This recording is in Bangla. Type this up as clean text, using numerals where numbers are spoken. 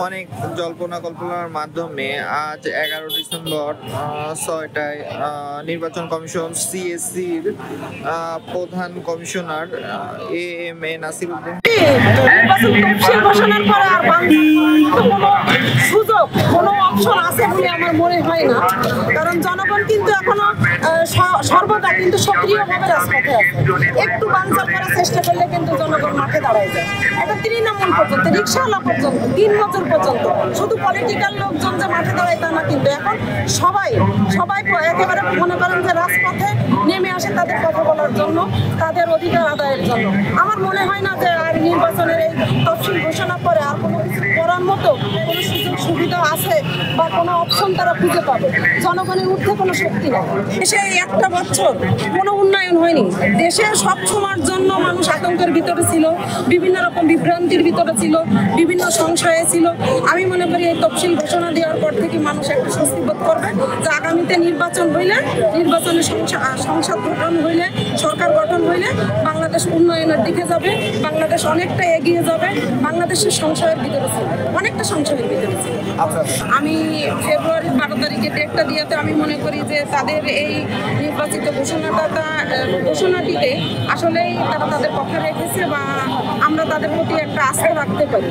অনেক জল্পনা কল্পনার মাধ্যমে আজ 11 ডিসেম্বর 6টায় নির্বাচন কমিশন সিএসসির প্রধান কমিশনার এএমএ নাসির উদ্দিন ঘোষণার পরে আর সুযোগ কোনো অপশন আছে বলে আমার মনে হয় না, কারণ জনগণ কিন্তু এখনো সর্বদা কিন্তু সক্রিয়ভাবে রাজপথে আছে। একটু বানচাল করার চেষ্টা করলে কিন্তু জনগণ মাঠে দাঁড়ায় যায়। এটা তৃণমূল পর্যন্ত, রিক্সাওয়ালা পর্যন্ত, দিন মজুর পর্যন্ত, শুধু পলিটিক্যাল লোকজন যে মাঠে দাঁড়ায় তা না, কিন্তু এখন সবাই একেবারে মনে করেন যে রাজপথে নেমে আসে তাদের কথা বলার জন্য, তাদের অধিকার আদায়ের জন্য। আমার মনে হয় না যে আর নির্বাচনের এই তফসিল ঘোষণা করে আর কোনো কিছু করার মতো কোনো সুযোগ সুবিধা আছে বা কোনো অপশন তারা খুঁজে পাবে। জনগণের ঊর্ধ্বে কোনো শক্তি নেই। দেশে একটা বছর কোনো উন্নয়ন হয়নি। দেশে সব সময়ের জন্য মানুষ আতঙ্কের ভিতরে ছিল, বিভিন্ন রকম বিভ্রান্তির ভিতরে ছিল, বিভিন্ন সংশয়ে ছিল। আমি মনে করি এই তফসিল ঘোষণা দেওয়ার পর থেকে মানুষ একটা স্বস্তি বোধ করবে যে আগামীতে নির্বাচন হইলে, নির্বাচনে সংসদ গঠন হইলে, সরকার গঠন হইলে বাংলাদেশ উন্নয়নের দিকে যাবে, বাংলাদেশ অনেকটা এগিয়ে যাবে। বাংলাদেশের সংশয়ের ভিতরে ছিল, অনেকটা সংশয়ের ভিতরে ছিল। আমি ফেব্রুয়ারির 12 তারিখে ডেটটা দিয়েতে আমি মনে করি যে তাদের এই নির্বাচিত ঘোষণাটিতে আসলেই তারা তাদের কথা রেখেছে বা আমরা তাদের প্রতি একটা আস্থা রাখতে পারি।